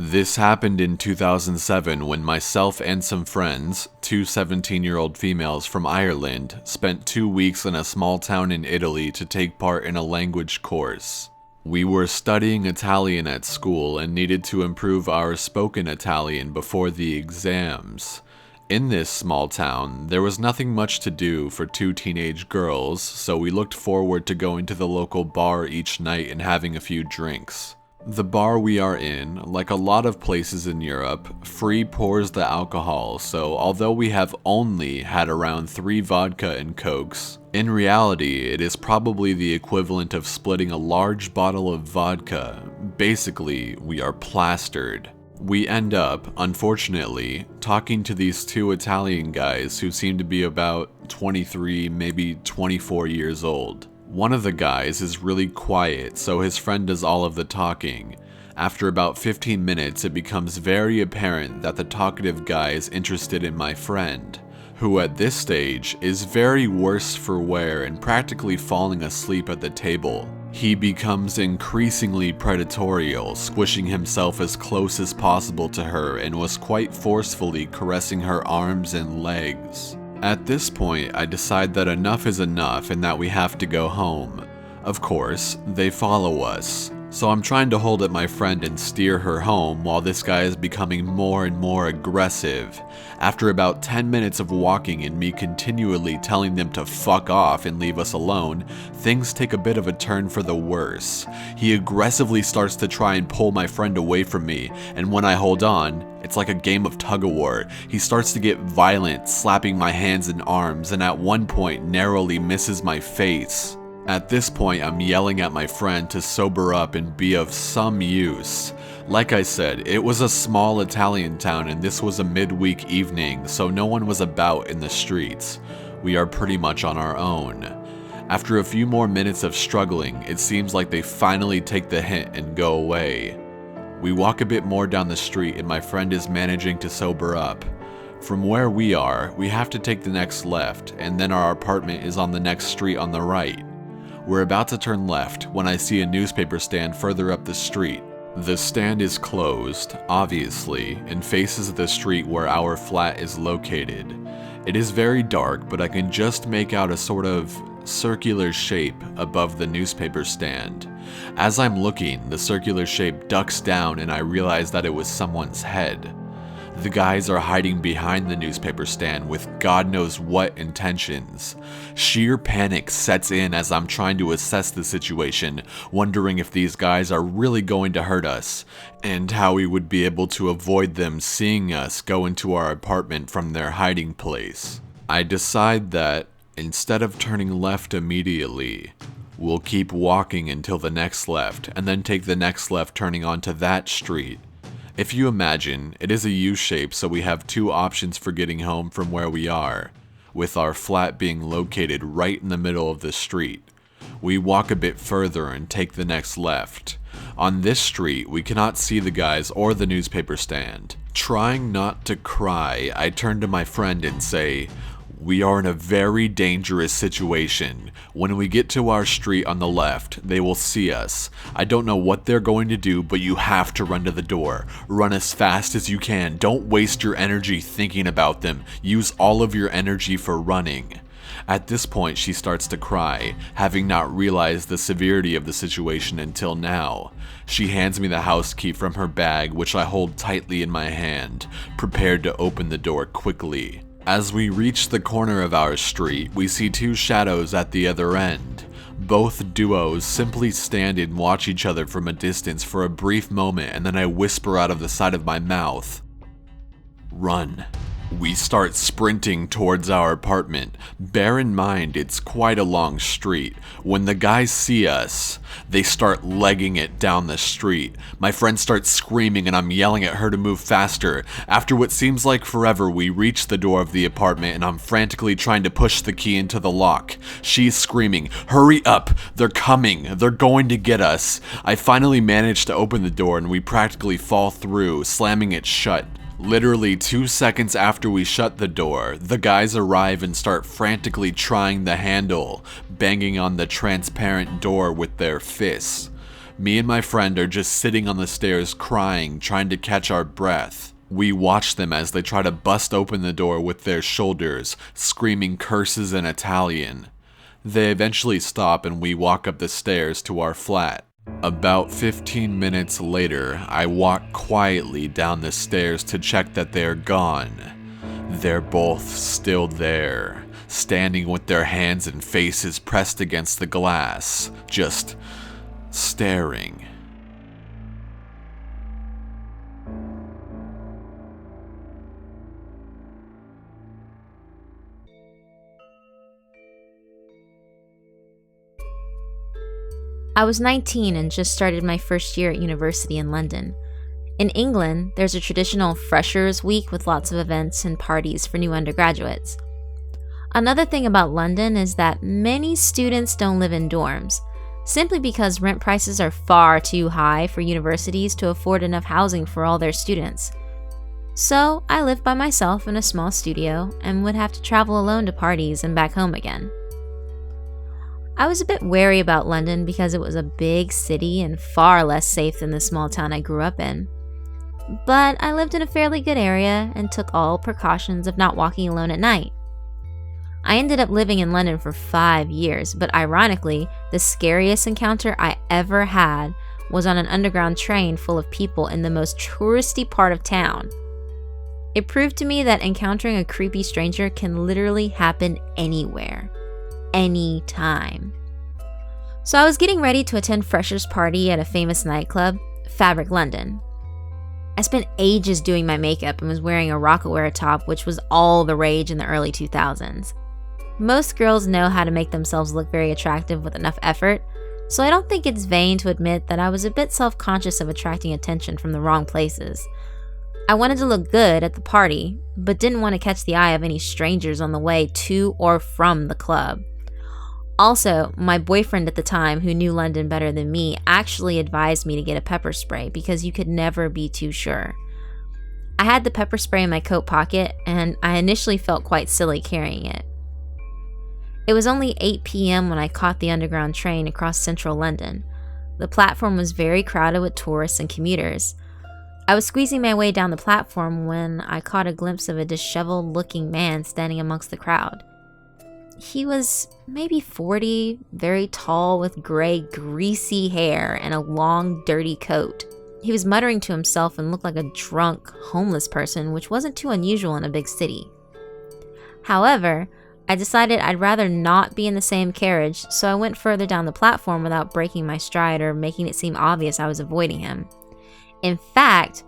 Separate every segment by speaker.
Speaker 1: This happened in 2007 when myself and some friends, two 17-year-old females from Ireland, spent 2 weeks in a small town in Italy to take part in a language course. We were studying Italian at school and needed to improve our spoken Italian before the exams. In this small town, there was nothing much to do for two teenage girls, so we looked forward to going to the local bar each night and having a few drinks. The bar we are in, like a lot of places in Europe, free pours the alcohol, so although we have only had around 3 vodka and cokes, in reality it is probably the equivalent of splitting a large bottle of vodka. Basically, we are plastered. We end up, unfortunately, talking to these two Italian guys who seem to be about 23, maybe 24 years old. One of the guys is really quiet, so his friend does all of the talking. After about 15 minutes, it becomes very apparent that the talkative guy is interested in my friend, who at this stage is very worse for wear and practically falling asleep at the table. He becomes increasingly predatory, squishing himself as close as possible to her and was quite forcefully caressing her arms and legs. At this point, I decide that enough is enough and that we have to go home. Of course, they follow us, so I'm trying to hold up my friend and steer her home while this guy is becoming more and more aggressive. After about 10 minutes of walking and me continually telling them to fuck off and leave us alone, things take a bit of a turn for the worse. He aggressively starts to try and pull my friend away from me, and when I hold on, it's like a game of tug-of-war. He starts to get violent, slapping my hands and arms, and at one point narrowly misses my face. At this point, I'm yelling at my friend to sober up and be of some use. Like I said, it was a small Italian town and this was a midweek evening, so no one was about in the streets. We are pretty much on our own. After a few more minutes of struggling, it seems like they finally take the hint and go away. We walk a bit more down the street and my friend is managing to sober up. From where we are, we have to take the next left, and then our apartment is on the next street on the right. We're about to turn left when I see a newspaper stand further up the street. The stand is closed, obviously, and faces the street where our flat is located. It is very dark, but I can just make out a sort of circular shape above the newspaper stand. As I'm looking, the circular shape ducks down and I realize that it was someone's head. The guys are hiding behind the newspaper stand with God knows what intentions. Sheer panic sets in as I'm trying to assess the situation, wondering if these guys are really going to hurt us, and how we would be able to avoid them seeing us go into our apartment from their hiding place. I decide that, instead of turning left immediately, we'll keep walking until the next left, and then take the next left turning onto that street. If you imagine, it is a U-shape, so we have 2 options for getting home from where we are, with our flat being located right in the middle of the street. We walk a bit further and take the next left. On this street, we cannot see the guys or the newspaper stand. Trying not to cry, I turn to my friend and say, "We are in a very dangerous situation. When we get to our street on the left, they will see us. I don't know what they're going to do, but you have to run to the door. Run as fast as you can. Don't waste your energy thinking about them. Use all of your energy for running." At this point, she starts to cry, having not realized the severity of the situation until now. She hands me the house key from her bag, which I hold tightly in my hand, prepared to open the door quickly. As we reach the corner of our street, we see 2 shadows at the other end. Both duos simply stand and watch each other from a distance for a brief moment, and then I whisper out of the side of my mouth, "Run." We start sprinting towards our apartment. Bear in mind, it's quite a long street. When the guys see us, they start legging it down the street. My friend starts screaming and I'm yelling at her to move faster. After what seems like forever, we reach the door of the apartment and I'm frantically trying to push the key into the lock. She's screaming, "Hurry up! They're coming! They're going to get us!" I finally manage to open the door and we practically fall through, slamming it shut. Literally 2 seconds after we shut the door, the guys arrive and start frantically trying the handle, banging on the transparent door with their fists. Me and my friend are just sitting on the stairs crying, trying to catch our breath. We watch them as they try to bust open the door with their shoulders, screaming curses in Italian. They eventually stop and we walk up the stairs to our flat. About 15 minutes later, I walk quietly down the stairs to check that they're gone. They're both still there, standing with their hands and faces pressed against the glass, just staring.
Speaker 2: I was 19 and just started my first year at university in London. In England, there's a traditional Freshers' Week with lots of events and parties for new undergraduates. Another thing about London is that many students don't live in dorms, simply because rent prices are far too high for universities to afford enough housing for all their students. So I lived by myself in a small studio and would have to travel alone to parties and back home again. I was a bit wary about London because it was a big city and far less safe than the small town I grew up in. But I lived in a fairly good area and took all precautions of not walking alone at night. I ended up living in London for 5 years, but ironically, the scariest encounter I ever had was on an underground train full of people in the most touristy part of town. It proved to me that encountering a creepy stranger can literally happen anywhere. Anytime. So I was getting ready to attend Freshers' Party at a famous nightclub, Fabric London. I spent ages doing my makeup and was wearing a Rockaware top, which was all the rage in the early 2000s. Most girls know how to make themselves look very attractive with enough effort, so I don't think it's vain to admit that I was a bit self-conscious of attracting attention from the wrong places. I wanted to look good at the party, but didn't want to catch the eye of any strangers on the way to or from the club. Also, my boyfriend at the time, who knew London better than me, actually advised me to get a pepper spray because you could never be too sure. I had the pepper spray in my coat pocket, and I initially felt quite silly carrying it. It was only 8 p.m. when I caught the underground train across central London. The platform was very crowded with tourists and commuters. I was squeezing my way down the platform when I caught a glimpse of a disheveled-looking man standing amongst the crowd. He was maybe 40, very tall with gray, greasy hair and a long, dirty coat. He was muttering to himself and looked like a drunk, homeless person, which wasn't too unusual in a big city. However, I decided I'd rather not be in the same carriage, so I went further down the platform without breaking my stride or making it seem obvious I was avoiding him. In fact,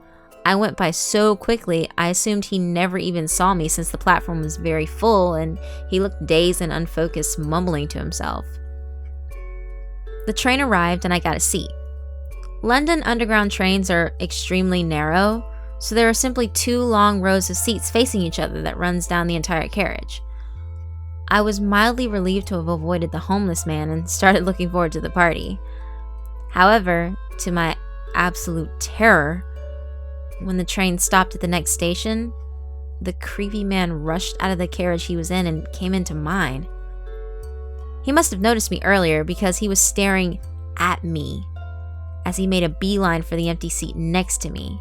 Speaker 2: I went by so quickly, I assumed he never even saw me since the platform was very full and he looked dazed and unfocused, mumbling to himself. The train arrived and I got a seat. London Underground trains are extremely narrow, so there are simply 2 long rows of seats facing each other that runs down the entire carriage. I was mildly relieved to have avoided the homeless man and started looking forward to the party. However, to my absolute terror, when the train stopped at the next station, the creepy man rushed out of the carriage he was in and came into mine. He must have noticed me earlier because he was staring at me as he made a beeline for the empty seat next to me.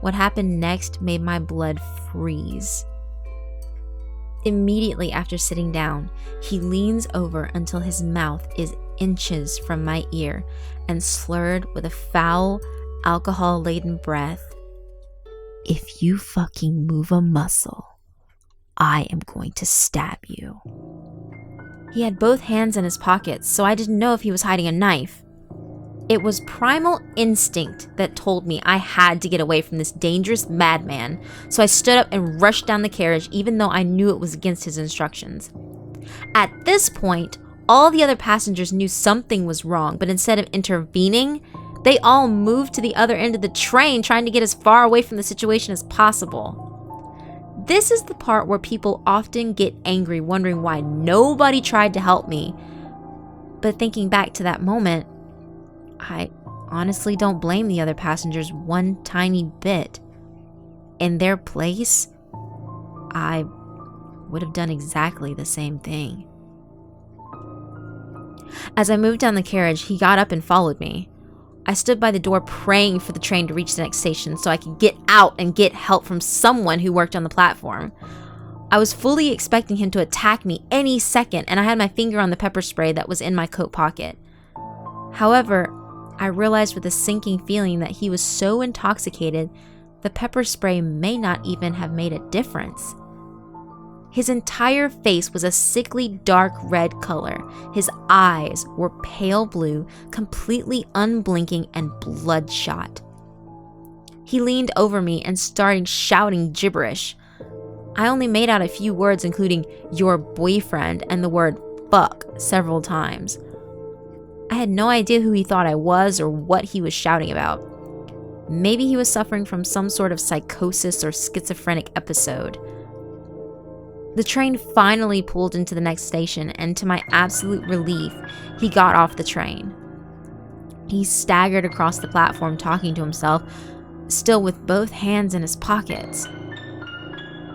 Speaker 2: What happened next made my blood freeze. Immediately after sitting down, he leans over until his mouth is inches from my ear and slurred with a foul, alcohol-laden breath, "If you fucking move a muscle, I am going to stab you." He had both hands in his pockets, so I didn't know if he was hiding a knife. It was primal instinct that told me I had to get away from this dangerous madman, so I stood up and rushed down the carriage even though I knew it was against his instructions. At this point, all the other passengers knew something was wrong, but instead of intervening, they all moved to the other end of the train, trying to get as far away from the situation as possible. This is the part where people often get angry, wondering why nobody tried to help me. But thinking back to that moment, I honestly don't blame the other passengers one tiny bit. In their place, I would have done exactly the same thing. As I moved down the carriage, he got up and followed me. I stood by the door praying for the train to reach the next station so I could get out and get help from someone who worked on the platform. I was fully expecting him to attack me any second, and I had my finger on the pepper spray that was in my coat pocket. However, I realized with a sinking feeling that he was so intoxicated, the pepper spray may not even have made a difference. His entire face was a sickly dark red color. His eyes were pale blue, completely unblinking and bloodshot. He leaned over me and started shouting gibberish. I only made out a few words, including "your boyfriend" and the word "fuck" several times. I had no idea who he thought I was or what he was shouting about. Maybe he was suffering from some sort of psychosis or schizophrenic episode. The train finally pulled into the next station, and to my absolute relief, he got off the train. He staggered across the platform talking to himself, still with both hands in his pockets.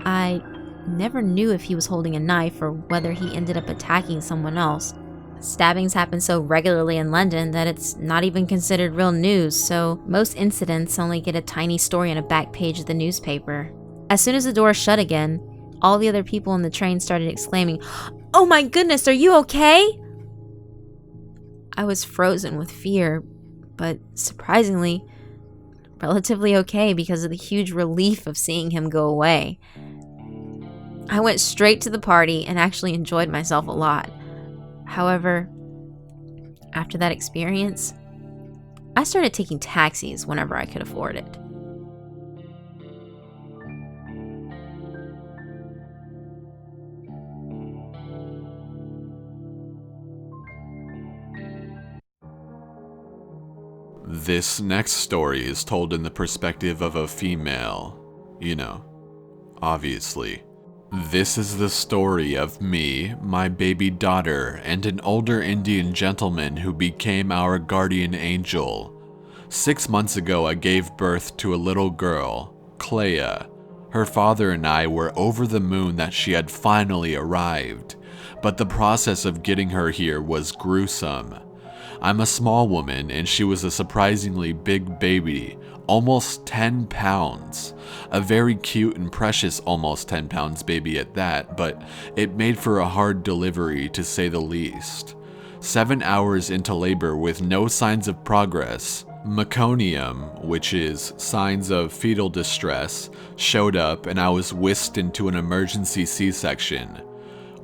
Speaker 2: I never knew if he was holding a knife or whether he ended up attacking someone else. Stabbings happen so regularly in London that it's not even considered real news, so most incidents only get a tiny story on a back page of the newspaper. As soon as the door shut again, all the other people in the train started exclaiming, "Oh my goodness, are you okay?" I was frozen with fear, but surprisingly, relatively okay because of the huge relief of seeing him go away. I went straight to the party and actually enjoyed myself a lot. However, after that experience, I started taking taxis whenever I could afford it.
Speaker 1: This next story is told in the perspective of a female. Obviously. This is the story of me, my baby daughter, and an older Indian gentleman who became our guardian angel. 6 months ago, I gave birth to a little girl, Clea. Her father and I were over the moon that she had finally arrived, but the process of getting her here was gruesome. I'm a small woman, and she was a surprisingly big baby, almost 10 pounds. A very cute and precious almost 10 pounds baby at that, but it made for a hard delivery to say the least. 7 hours into labor with no signs of progress, meconium, which is signs of fetal distress, showed up and I was whisked into an emergency C-section.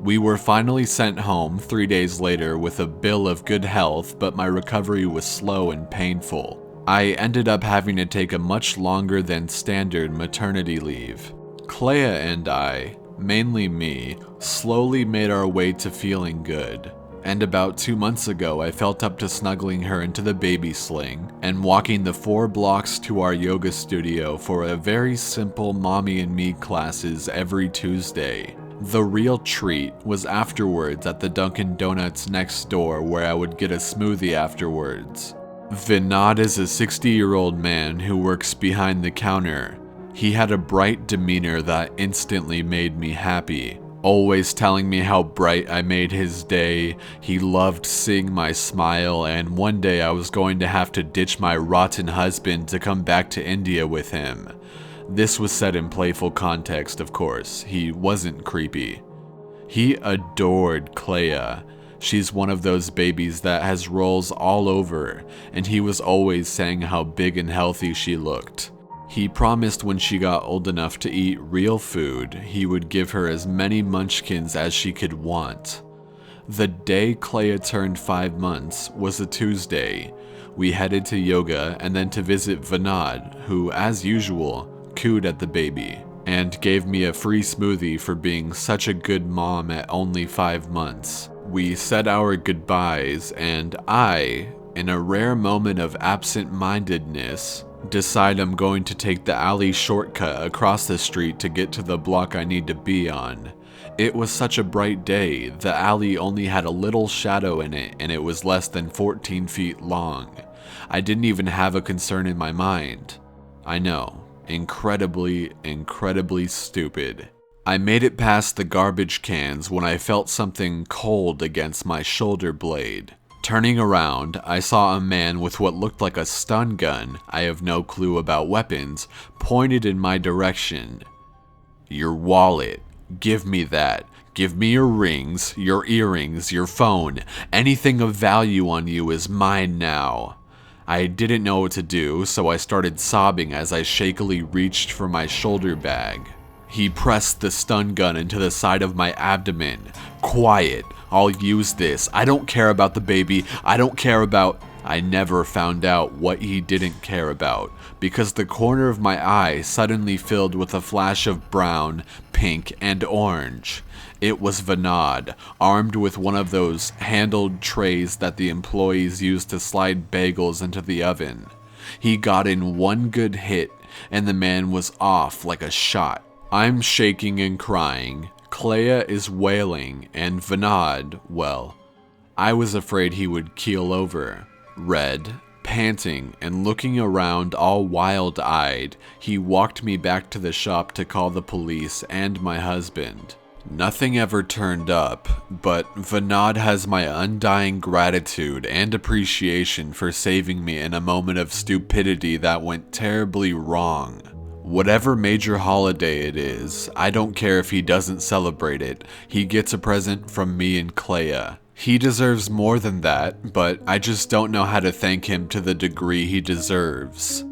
Speaker 1: We were finally sent home 3 days later with a bill of good health, but my recovery was slow and painful. I ended up having to take a much longer than standard maternity leave. Clea and I, mainly me, slowly made our way to feeling good. And about 2 months ago, I felt up to snuggling her into the baby sling and walking the 4 blocks to our yoga studio for a very simple mommy and me classes every Tuesday. The real treat was afterwards at the Dunkin' Donuts next door, where I would get a smoothie afterwards. Vinod is a 60-year-old man who works behind the counter. He had a bright demeanor that instantly made me happy, always telling me how bright I made his day. He loved seeing my smile, and one day I was going to have to ditch my rotten husband to come back to India with him. This was said in playful context, of course. He wasn't creepy. He adored Clea. She's one of those babies that has rolls all over, and he was always saying how big and healthy she looked. He promised when she got old enough to eat real food, he would give her as many munchkins as she could want. The day Clea turned 5 months was a Tuesday. We headed to yoga and then to visit Vinod, who, as usual, cooed at the baby, and gave me a free smoothie for being such a good mom at only 5 months. We said our goodbyes, and I, in a rare moment of absent-mindedness, decide I'm going to take the alley shortcut across the street to get to the block I need to be on. It was such a bright day, the alley only had a little shadow in it, and it was less than 14 feet long. I didn't even have a concern in my mind. I know. Incredibly stupid. I made it past the garbage cans when I felt something cold against my shoulder blade. Turning around, I saw a man with what looked like a stun gun, I have no clue about weapons, pointed in my direction. "Your wallet. Give me that. Give me your rings, your earrings, your phone. Anything of value on you is mine now." I didn't know what to do, so I started sobbing as I shakily reached for my shoulder bag. He pressed the stun gun into the side of my abdomen. "Quiet. I'll use this. I don't care about the baby. I don't care about..." I never found out what he didn't care about, because the corner of my eye suddenly filled with a flash of brown, pink, and orange. It was Vinod, armed with one of those handled trays that the employees use to slide bagels into the oven. He got in one good hit, and the man was off like a shot. I'm shaking and crying. Clea is wailing, and Vinod, well, I was afraid he would keel over. Red, panting, and looking around all wild-eyed, he walked me back to the shop to call the police and my husband. Nothing ever turned up, but Vinod has my undying gratitude and appreciation for saving me in a moment of stupidity that went terribly wrong. Whatever major holiday it is, I don't care if he doesn't celebrate it, he gets a present from me and Clea. He deserves more than that, but I just don't know how to thank him to the degree he deserves.